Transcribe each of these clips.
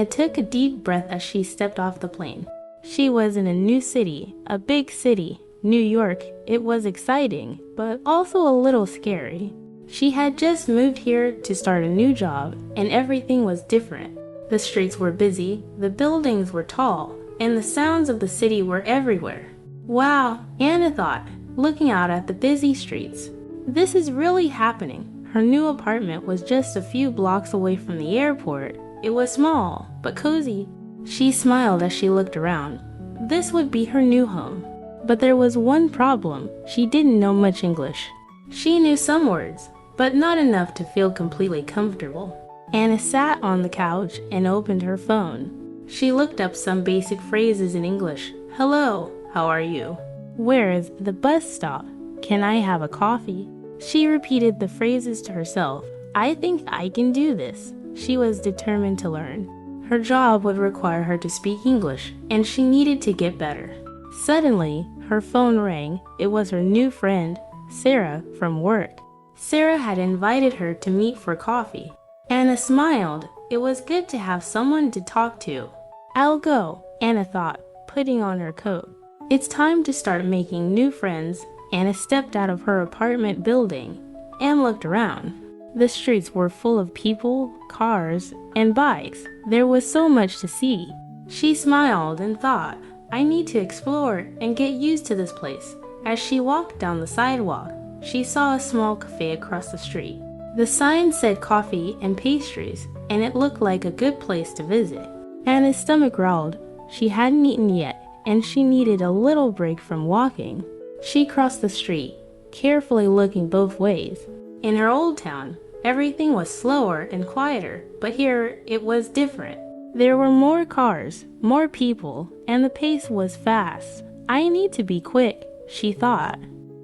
Anna took a deep breath as she stepped off the plane. She was in a new city, a big city, New York. It was exciting, but also a little scary. She had just moved here to start a new job, and everything was different. The streets were busy, the buildings were tall, and the sounds of the city were everywhere. Wow, Anna thought, looking out at the busy streets. This is really happening. Her new apartment was just a few blocks away from the airport. It was small, but cozy. She smiled as she looked around. This would be her new home. But there was one problem. She didn't know much English. She knew some words, but not enough to feel completely comfortable. Anna sat on the couch and opened her phone. She looked up some basic phrases in English. Hello, how are you? Where is the bus stop? Can I have a coffee? She repeated the phrases to herself. I think I can do this. She was determined to learn. Her job would require her to speak English, and she needed to get better. Suddenly, her phone rang. It was her new friend, Sarah, from work. Sarah had invited her to meet for coffee. Anna smiled. It was good to have someone to talk to. I'll go, Anna thought, putting on her coat. It's time to start making new friends. Anna stepped out of her apartment building and looked around. The streets were full of people, cars, and bikes. There was so much to see. She smiled and thought, I need to explore and get used to this place. As she walked down the sidewalk, she saw a small cafe across the street. The sign said coffee and pastries, and it looked like a good place to visit. Anna's stomach growled. She hadn't eaten yet, and she needed a little break from walking. She crossed the street, carefully looking both ways. In her old town, everything was slower and quieter, but here it was different. There were more cars, more people, and the pace was fast. I need to be quick, she thought.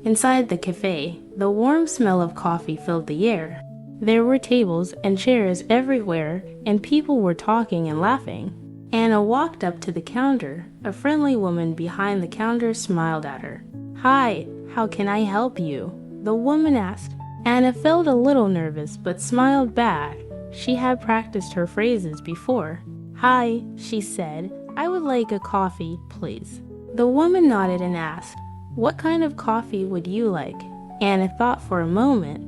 Inside the cafe, the warm smell of coffee filled the air. There were tables and chairs everywhere, and people were talking and laughing. Anna walked up to the counter. A friendly woman behind the counter smiled at her. Hi, how can I help you? The woman asked. Anna felt a little nervous but smiled back. She had practiced her phrases before. Hi, she said. I would like a coffee, please. The woman nodded and asked, what kind of coffee would you like? Anna thought for a moment.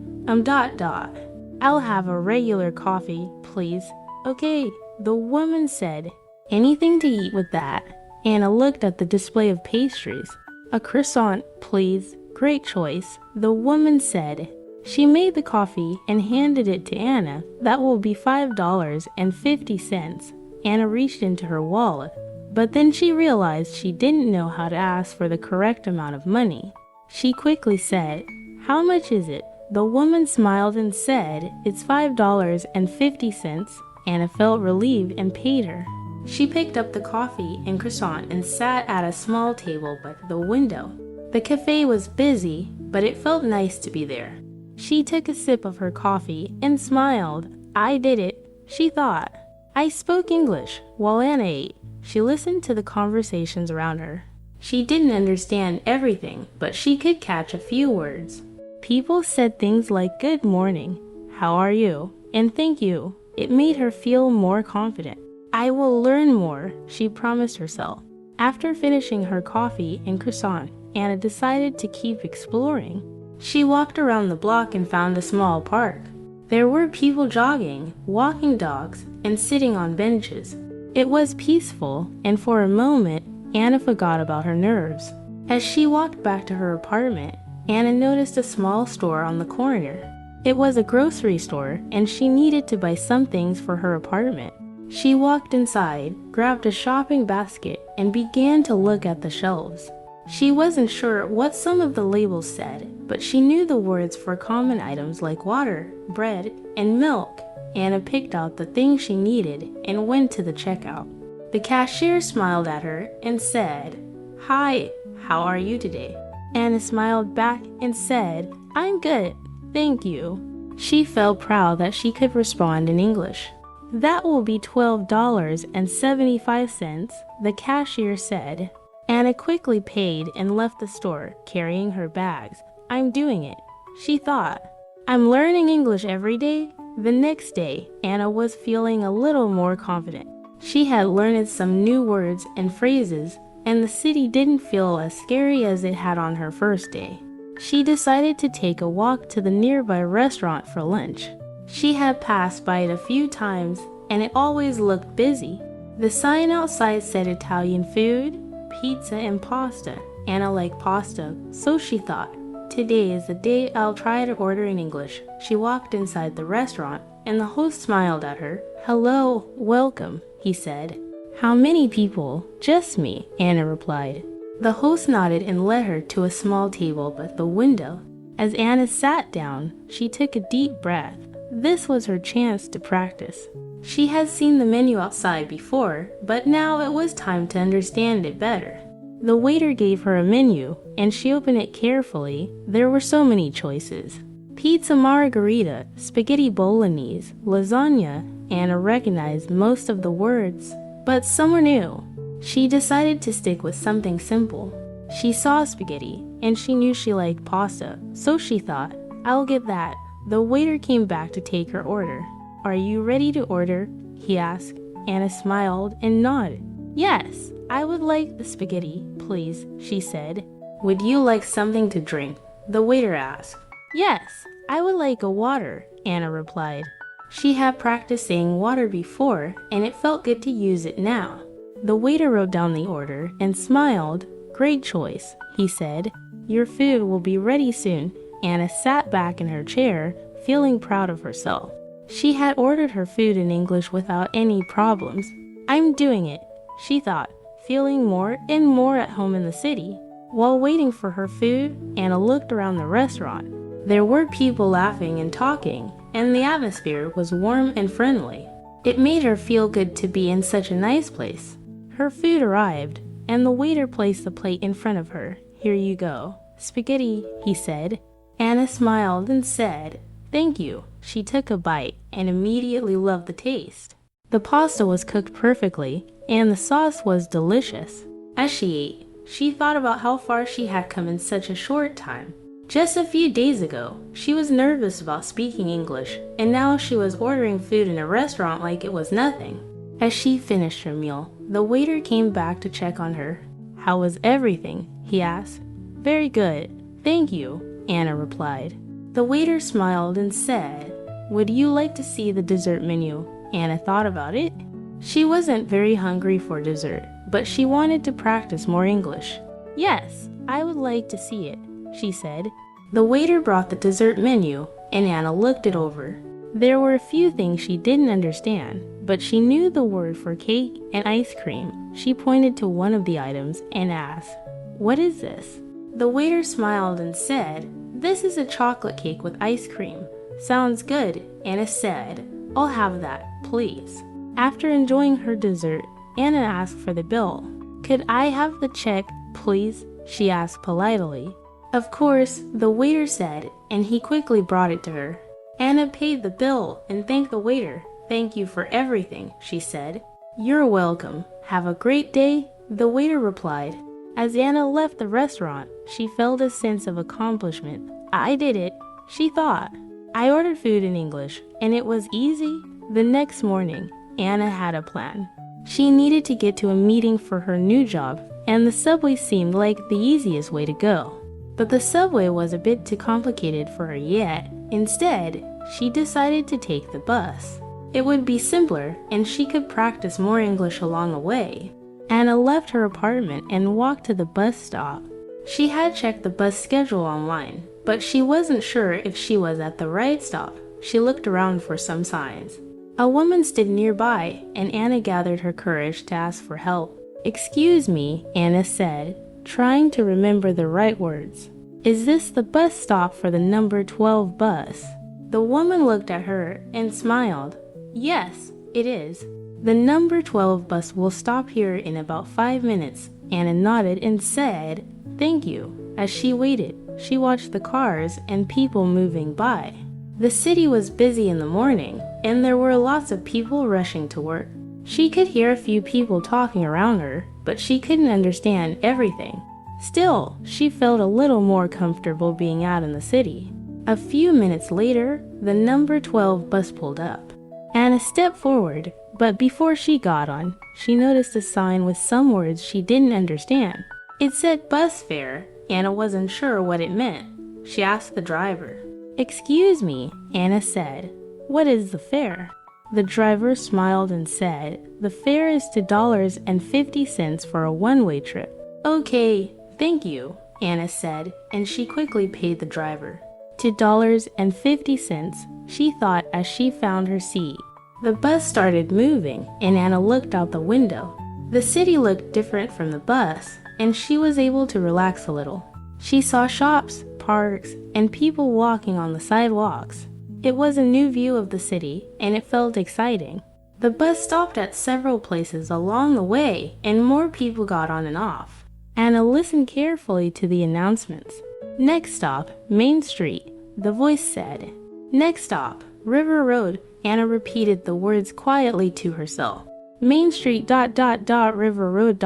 I'll have a regular coffee, please. Okay, the woman said. Anything to eat with that? Anna looked at the display of pastries. A croissant, please. Great choice, the woman said. She made the coffee and handed it to Anna. That will be $5.50. Anna reached into her wallet, but then she realized she didn't know how to ask for the correct amount of money. She quickly said, how much is it? The woman smiled and said, it's $5.50. Anna felt relieved and paid her. She picked up the coffee and croissant and sat at a small table by the window. The cafe was busy, but it felt nice to be there. She took a sip of her coffee and smiled. I did it, she thought. I spoke English while Anna ate. She listened to the conversations around her. She didn't understand everything, but she could catch a few words. People said things like good morning, how are you, and thank you. It made her feel more confident. I will learn more, she promised herself. After finishing her coffee and croissant, Anna decided to keep exploring. She walked around the block and found a small park. There were people jogging, walking dogs, and sitting on benches. It was peaceful, and for a moment, Anna forgot about her nerves. As she walked back to her apartment, Anna noticed a small store on the corner. It was a grocery store, and she needed to buy some things for her apartment. She walked inside, grabbed a shopping basket, and began to look at the shelves. She wasn't sure what some of the labels said, but she knew the words for common items like water, bread, and milk. Anna picked out the things she needed and went to the checkout. The cashier smiled at her and said, Hi, how are you today? Anna smiled back and said, I'm good, thank you. She felt proud that she could respond in English. That will be $12.75, the cashier said. Anna quickly paid and left the store, carrying her bags. I'm doing it, she thought. I'm learning English every day. The next day, Anna was feeling a little more confident. She had learned some new words and phrases, and the city didn't feel as scary as it had on her first day. She decided to take a walk to the nearby restaurant for lunch. She had passed by it a few times, and it always looked busy. The sign outside said Italian food, pizza and pasta. Anna liked pasta, so she thought, today is the day I'll try to order in English. She walked inside the restaurant, and the host smiled at her. Hello, welcome, he said. How many people? Just me, Anna replied. The host nodded and led her to a small table by the window. As Anna sat down, she took a deep breath. This was her chance to practice. She had seen the menu outside before, but now it was time to understand it better. The waiter gave her a menu, and she opened it carefully. There were so many choices. Pizza margherita, spaghetti bolognese, lasagna. Anna recognized most of the words, but some were new. She decided to stick with something simple. She saw spaghetti, and she knew she liked pasta, so she thought, I'll get that. The waiter came back to take her order. Are you ready to order? He asked. Anna smiled and nodded. Yes, I would like the spaghetti, please, she said. Would you like something to drink? The waiter asked. Yes, I would like a water, Anna replied. She had practiced saying water before, and it felt good to use it now. The waiter wrote down the order and smiled. Great choice, he said. Your food will be ready soon. Anna sat back in her chair, feeling proud of herself. She had ordered her food in English without any problems. I'm doing it, she thought, feeling more and more at home in the city. While waiting for her food, Anna looked around the restaurant. There were people laughing and talking, and the atmosphere was warm and friendly. It made her feel good to be in such a nice place. Her food arrived, and the waiter placed the plate in front of her. Here you go. Spaghetti, he said. Anna smiled and said, thank you. She took a bite and immediately loved the taste. The pasta was cooked perfectly, and the sauce was delicious. As she ate, she thought about how far she had come in such a short time. Just a few days ago, she was nervous about speaking English, and now she was ordering food in a restaurant like it was nothing. As she finished her meal, the waiter came back to check on her. How was everything? He asked. Very good, thank you, Anna replied. The waiter smiled and said, would you like to see the dessert menu? Anna thought about it. She wasn't very hungry for dessert, but she wanted to practice more English. Yes, I would like to see it, she said. The waiter brought the dessert menu, and Anna looked it over. There were a few things she didn't understand, but she knew the word for cake and ice cream. She pointed to one of the items and asked, what is this? The waiter smiled and said, this is a chocolate cake with ice cream. Sounds good, Anna said. I'll have that, please. After enjoying her dessert, Anna asked for the bill. Could I have the check, please? She asked politely. Of course, the waiter said, and he quickly brought it to her. Anna paid the bill and thanked the waiter. Thank you for everything, she said. You're welcome. Have a great day, the waiter replied. As Anna left the restaurant, she felt a sense of accomplishment. I did it, she thought. I ordered food in English, and it was easy. The next morning, Anna had a plan. She needed to get to a meeting for her new job, and the subway seemed like the easiest way to go. But the subway was a bit too complicated for her yet. Instead, she decided to take the bus. It would be simpler, and she could practice more English along the way. Anna left her apartment and walked to the bus stop. She had checked the bus schedule online, but she wasn't sure if she was at the right stop. She looked around for some signs. A woman stood nearby, and Anna gathered her courage to ask for help. Excuse me, Anna said, trying to remember the right words. Is this the bus stop for the number 12 bus? The woman looked at her and smiled. Yes, it is. The number 12 bus will stop here in about 5 minutes. Anna nodded and said, thank you. As she waited, she watched the cars and people moving by. The city was busy in the morning, and there were lots of people rushing to work. She could hear a few people talking around her, but she couldn't understand everything. Still, she felt a little more comfortable being out in the city. A few minutes later, the number 12 bus pulled up. Anna stepped forward, But before she got on, she noticed a sign with some words she didn't understand. It said bus fare. Anna wasn't sure what it meant. She asked the driver. "Excuse me," Anna said. "What is the fare?" The driver smiled and said, "The fare is $2.50 for a one-way trip." "Okay, thank you," Anna said, and she quickly paid the driver. $2.50, she thought as she found her seat. The bus started moving, and Anna looked out the window. The city looked different from the bus, and she was able to relax a little. She saw shops, parks, and people walking on the sidewalks. It was a new view of the city, and it felt exciting. The bus stopped at several places along the way, and more people got on and off. Anna listened carefully to the announcements. "Next stop, Main Street," the voice said. "Next stop, River Road," Anna repeated the words quietly to herself. "Main Street ... River Road ...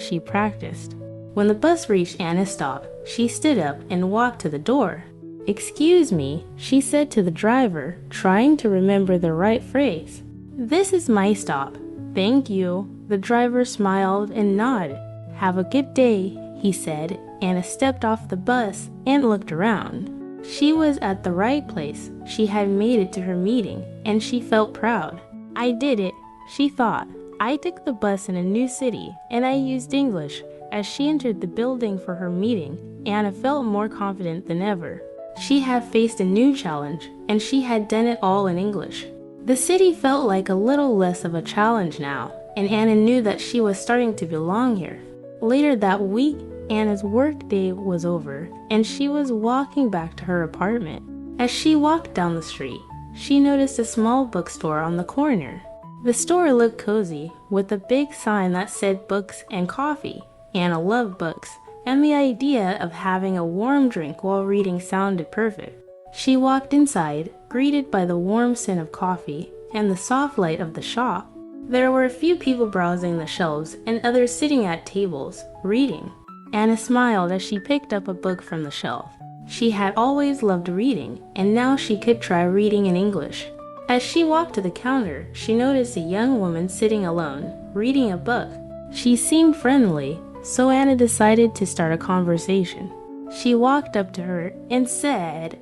she practiced. When the bus reached Anna's stop, she stood up and walked to the door. "Excuse me," she said to the driver, trying to remember the right phrase. "This is my stop." "Thank you." The driver smiled and nodded. "Have a good day," he said. Anna stepped off the bus and looked around. She was at the right place. She had made it to her meeting, and she felt proud. "I did it," she thought. "I took the bus in a new city, and I used English." As she entered the building for her meeting, Anna felt more confident than ever. She had faced a new challenge, and she had done it all in English. The city felt like a little less of a challenge now, and Anna knew that she was starting to belong here. Later that week, Anna's work day was over, and she was walking back to her apartment. As she walked down the street, she noticed a small bookstore on the corner. The store looked cozy, with a big sign that said books and coffee. Anna loved books, and the idea of having a warm drink while reading sounded perfect. She walked inside, greeted by the warm scent of coffee and the soft light of the shop. There were a few people browsing the shelves and others sitting at tables, reading. Anna smiled as she picked up a book from the shelf. She had always loved reading, and now she could try reading in English. As she walked to the counter, she noticed a young woman sitting alone, reading a book. She seemed friendly, so Anna decided to start a conversation. She walked up to her and said,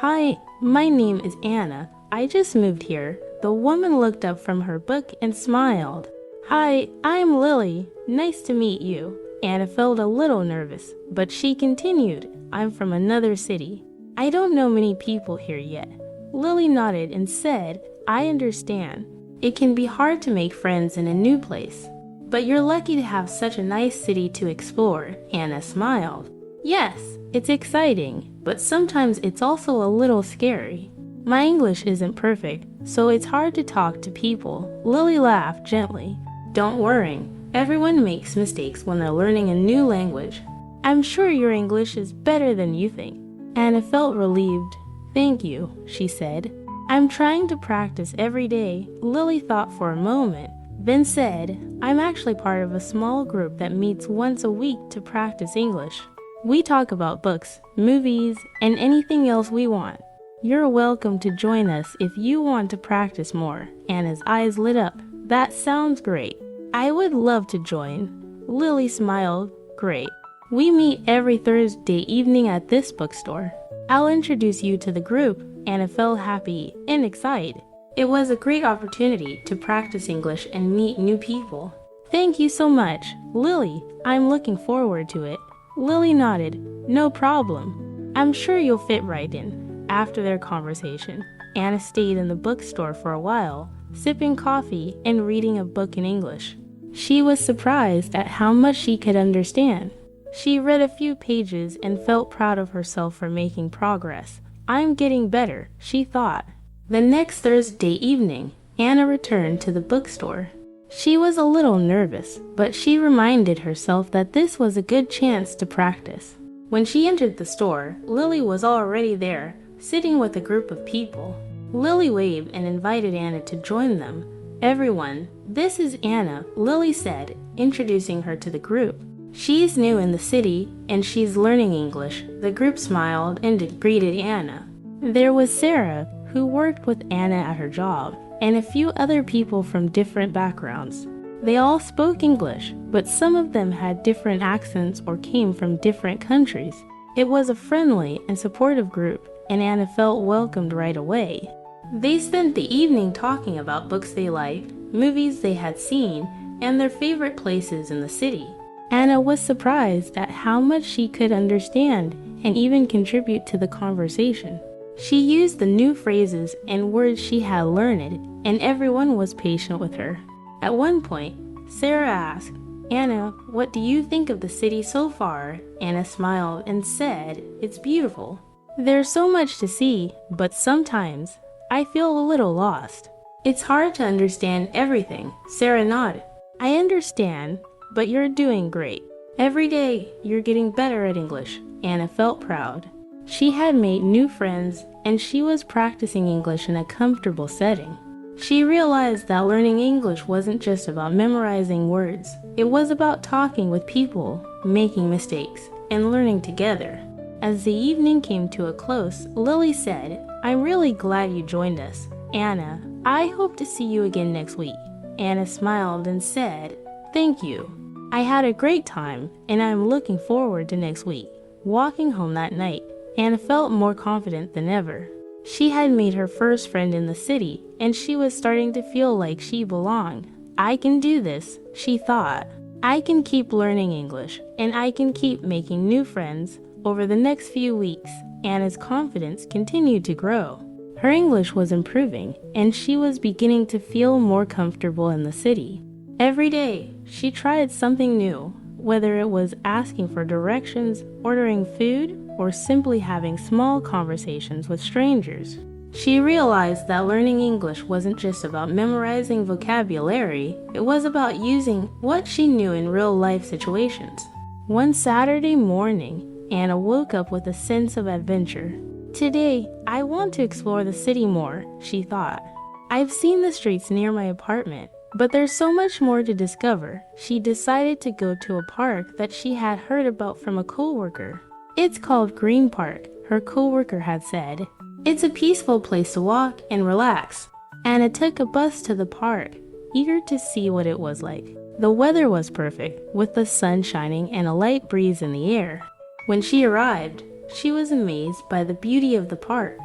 "Hi, my name is Anna. I just moved here." The woman looked up from her book and smiled. "Hi, I'm Lily. Nice to meet you." Anna felt a little nervous, but she continued, "I'm from another city. I don't know many people here yet." Lily nodded and said, "I understand. It can be hard to make friends in a new place. But you're lucky to have such a nice city to explore." Anna smiled. "Yes, it's exciting, but sometimes it's also a little scary. My English isn't perfect, so it's hard to talk to people." Lily laughed gently. "Don't worry. Everyone makes mistakes when they're learning a new language. I'm sure your English is better than you think." Anna felt relieved. "Thank you," she said. "I'm trying to practice every day." Lily thought for a moment, then said, "I'm actually part of a small group that meets once a week to practice English. We talk about books, movies, and anything else we want. You're welcome to join us if you want to practice more." Anna's eyes lit up. "That sounds great. I would love to join." Lily smiled. "Great. We meet every Thursday evening at this bookstore. I'll introduce you to the group." Anna felt happy and excited. It was a great opportunity to practice English and meet new people. "Thank you so much, Lily. I'm looking forward to it." Lily nodded. "No problem. I'm sure you'll fit right in." After their conversation, Anna stayed in the bookstore for a while, sipping coffee and reading a book in English. She was surprised at how much she could understand. She read a few pages and felt proud of herself for making progress. "I'm getting better," she thought. The next Thursday evening, Anna returned to the bookstore. She was a little nervous, but she reminded herself that this was a good chance to practice. When she entered the store, Lily was already there, sitting with a group of people. Lily waved and invited Anna to join them. "Everyone, this is Anna," Lily said, introducing her to the group. "She's new in the city, and she's learning English." The group smiled and greeted Anna. There was Sarah, who worked with Anna at her job. and a few other people from different backgrounds. They all spoke English, but some of them had different accents or came from different countries. It was a friendly and supportive group, and Anna felt welcomed right away. They spent the evening talking about books they liked, movies they had seen, and their favorite places in the city. Anna was surprised at how much she could understand and even contribute to the conversation. She used the new phrases and words she had learned, and everyone was patient with her. At one point, Sarah asked, "Anna, what do you think of the city so far?" Anna smiled and said, "It's beautiful. There's so much to see, but sometimes I feel a little lost. It's hard to understand everything." Sarah nodded. "I understand, but you're doing great. Every day, you're getting better at English." Anna felt proud. She had made new friends, and she was practicing English in a comfortable setting. She realized that learning English wasn't just about memorizing words. It was about talking with people, making mistakes, and learning together. As the evening came to a close, Lily said, "I'm really glad you joined us. Anna, I hope to see you again next week." Anna smiled and said, "Thank you. I had a great time, and I'm looking forward to next week." Walking home that night, Anna felt more confident than ever. She had made her first friend in the city, and she was starting to feel like she belonged. "I can do this," she thought. "I can keep learning English, and I can keep making new friends." Over the next few weeks, Anna's confidence continued to grow. Her English was improving, and she was beginning to feel more comfortable in the city. Every day, she tried something new, whether it was asking for directions, ordering food, or simply having small conversations with strangers. She realized that learning English wasn't just about memorizing vocabulary, it was about using what she knew in real-life situations. One Saturday morning, Anna woke up with a sense of adventure. "Today, I want to explore the city more," she thought. "I've seen the streets near my apartment, but there's so much more to discover." She decided to go to a park that she had heard about from a coworker. "It's called Green Park," her coworker had said. "It's a peaceful place to walk and relax." Anna took a bus to the park, eager to see what it was like. The weather was perfect, with the sun shining and a light breeze in the air. When she arrived, she was amazed by the beauty of the park.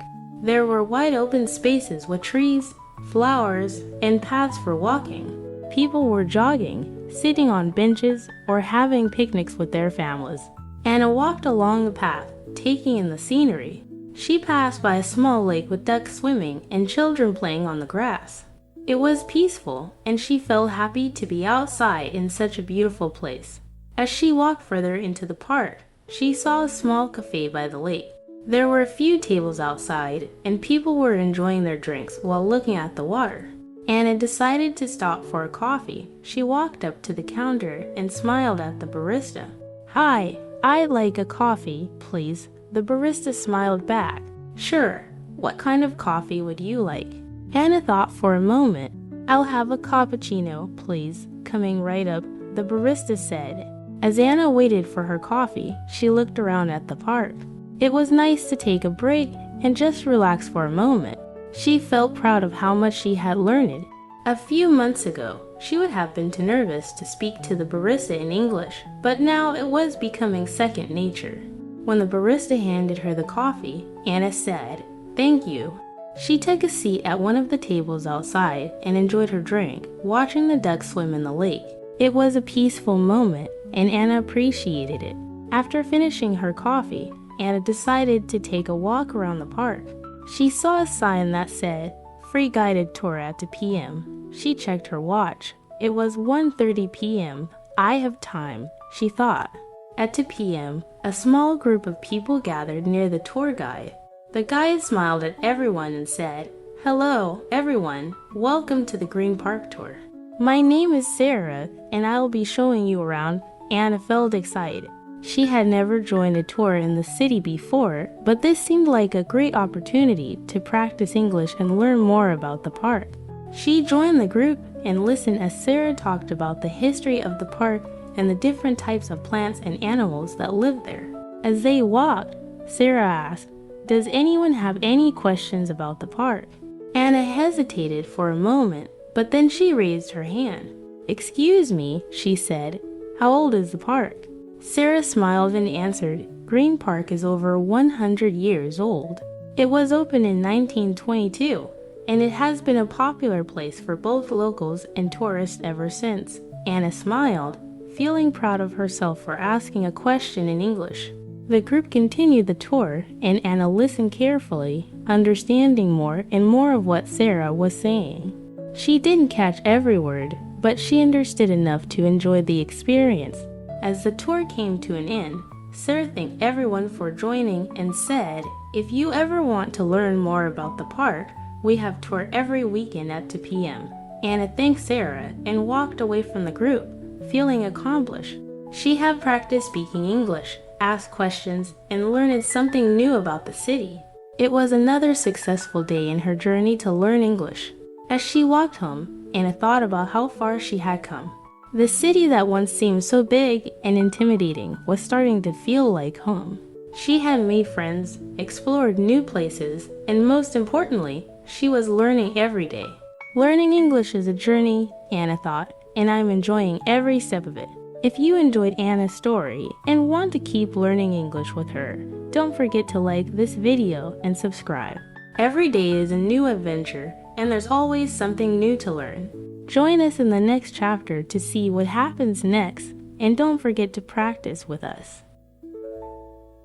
There were wide open spaces with trees, flowers, and paths for walking. People were jogging, sitting on benches, or having picnics with their families. Anna walked along the path, taking in the scenery. She passed by a small lake with ducks swimming and children playing on the grass. It was peaceful, and she felt happy to be outside in such a beautiful place. As she walked further into the park, she saw a small café by the lake. There were a few tables outside, and people were enjoying their drinks while looking at the water. Anna decided to stop for a coffee. She walked up to the counter and smiled at the barista. "Hi, I'd like a coffee, please." The barista smiled back. "Sure, what kind of coffee would you like?" Anna thought for a moment. "I'll have a cappuccino, please." Coming right up, the barista said. As Anna waited for her coffee, she looked around at the park. It was nice to take a break and just relax for a moment. She felt proud of how much she had learned. A few months ago, she would have been too nervous to speak to the barista in English, but now it was becoming second nature. When the barista handed her the coffee, Anna said, "Thank you." She took a seat at one of the tables outside and enjoyed her drink, watching the ducks swim in the lake. It was a peaceful moment, and Anna appreciated it. After finishing her coffee, Anna decided to take a walk around the park. She saw a sign that said, "Free guided tour at 2 p.m. She checked her watch. It was 1:30 p.m. "I have time," she thought. At 2 p.m., a small group of people gathered near the tour guide. The guide smiled at everyone and said, "Hello, everyone. Welcome to the Green Park tour. My name is Sarah, and I'll be showing you around." Anna felt excited. She had never joined a tour in the city before, but this seemed like a great opportunity to practice English and learn more about the park. She joined the group and listened as Sarah talked about the history of the park and the different types of plants and animals that live there. As they walked, Sarah asked, "Does anyone have any questions about the park?" Anna hesitated for a moment, but then she raised her hand. "Excuse me," she said. "How old is the park?" Sarah smiled and answered, "Green Park is over 100 years old. It was opened in 1922, and it has been a popular place for both locals and tourists ever since." Anna smiled, feeling proud of herself for asking a question in English. The group continued the tour, and Anna listened carefully, understanding more and more of what Sarah was saying. She didn't catch every word, but she understood enough to enjoy the experience. As the tour came to an end, Sarah thanked everyone for joining and said, "If you ever want to learn more about the park, we have tour every weekend at 2 p.m. Anna thanked Sarah and walked away from the group, feeling accomplished. She had practiced speaking English, asked questions, and learned something new about the city. It was another successful day in her journey to learn English. As she walked home, Anna thought about how far she had come. The city that once seemed so big and intimidating was starting to feel like home. She had made friends, explored new places, and most importantly, she was learning every day. Learning English is a journey, Anna thought, and I'm enjoying every step of it. If you enjoyed Anna's story and want to keep learning English with her, don't forget to like this video and subscribe. Every day is a new adventure, and there's always something new to learn. Join us in the next chapter to see what happens next, and don't forget to practice with us.